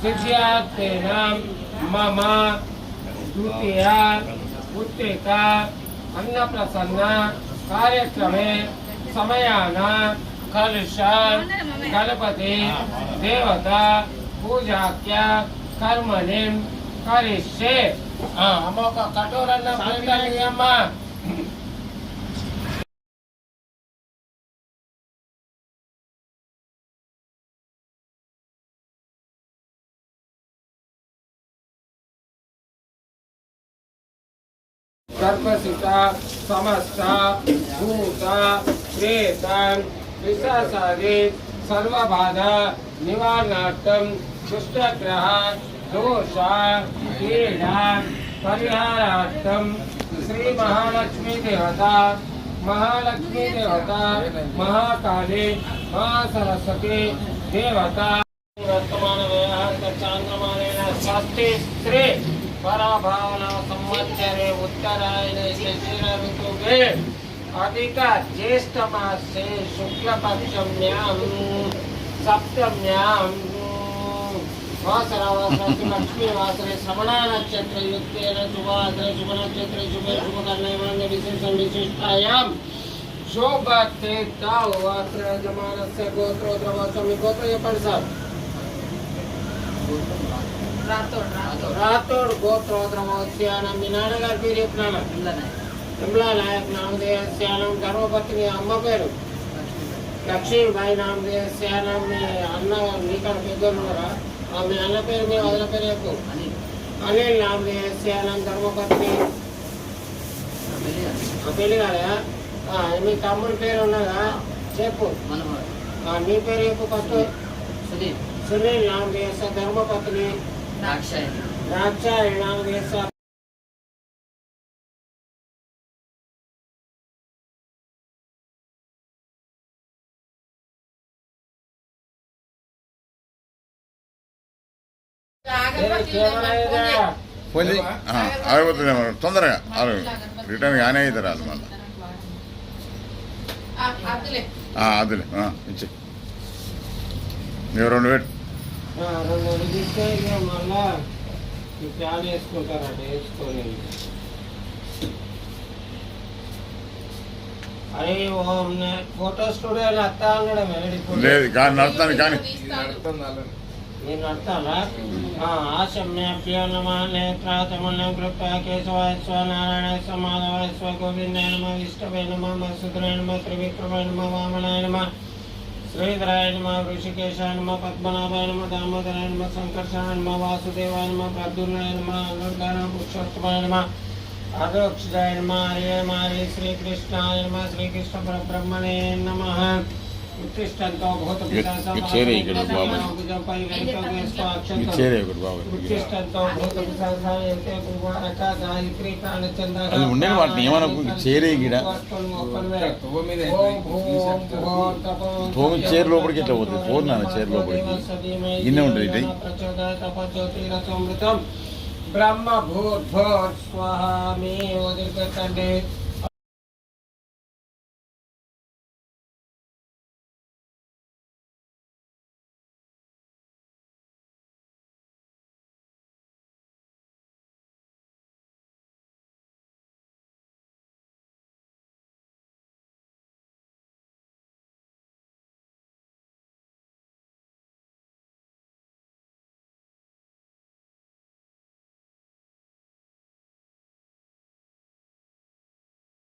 शिष्यात्तेन मम द्वितीया उत्तिका अन्नप्रसन्न कार्यक्रमे समयान कलश गणपति देवता पूजाख्य कर्मणि करिष्ये अम्म कटोरन्न प्लेटಲ್ಲಿ ಅಮ್ಮ कर्मसिता समस्त भूत प्रेत पिशाचादि सर्वबाधा निवारणार्थं दुष्टग्रह दोष पीड़ा परिहारार्थं श्री महालक्ष्मी देवता महाकाली महासरस्वती देवता वर्तमान चांद्रमानेन स्वस्ति श्री पराभावना संवत्सरे उत्तरायण शिशिर ऋतुवे अधिक ज्येष्ठ मासे शुक्ल पक्षम्यां सप्तम्यां वासरावासरस्तु लक्ष्मी वासरे श्रवण नक्षत्र युक्तेन शुभवासरे शुभ नक्षत्रे शुभे शुभकर्णे विशेषं विशिष्टायां शोभते ताव वासरे यजमानस्य गोत्रोद्रवस्वामी गोत्र यपडसार रातोड़ गोत्रोद्रवस्यानं विनाडगार పేరు చెప్పినాను తిమ్లా నాయక్ నామధేయస్యానం ధర్మపత్ని అమ్మ పేరు లక్ష్మీబాయి నామధేయస్యానం మీ అన్న నీకడ పెద్దలు ఉన్నారా మీ అన్న పేరు మీ వదిన పేరు చెప్పు అనిల్ నామధేయస్యానం ధర్మపత్ని పెళ్లి కాదా మీ తమ్ముడి పేరు ఉన్నదా చెప్పు నీ పేరు చెప్పు ఫస్ట్ సునీల్ నామధేయస్య ధర్మపత్ని द्राक्षायणी नामधेयस्या తొందరగా రిటర్న్ కానీ అవుతారు వాళ్ళు మళ్ళీ అదిలే ఇచ్చి రెండు పెట్టు మళ్ళా ప్లాన్ వేసుకుంటారంట వేసుకొని అరే ఓం ఫోటో స్టూడియో అత్త అన్నాడు లేదు కానీ నడుతాను కానీ నేను నడతానా ఆశమ్యాభ్యో నమ నేత్రాచమన్యం కృపా కేశవాయ స్వ నారాయణ స్వ మాధవాయ స్వ గోవిందాయ నమ విష్ణవే నమ మధుసూదనాయ నమ త్రివిక్రమాయ నమ వామనాయ నమ श्रीधराय नमः ऋषिकेशाय नमः पद्मनाभाय नमः दामोदराय नमः संकर्षणाय नमः वासुदेवाय नमः प्रद्युम्नाय नमः अनर्गाय पुरुषोत्तमाय नमः अधोक्षजाय नमः हरे हरे श्रीकृष्णाय नमः श्रीकृष्ण परब्रह्मणे नमः उत्तिष्ठन्तो भूतपिशाचो उत्तिष्ठन्तो भूतपिशाचाय ते कुमारका गायत्री प्राणचंद्र అది ఉండే వాటిని ఏమన్నా చేరే గిడ తోమి చేరు లోపలికి ఎట్లా పోతుంది పోదు నాన్న చేరు లోపలికి ఇన్నే ఉంటుంది ఇది ब्रह्म भूर्भुवः स्वः मे ओदिर्गतंडे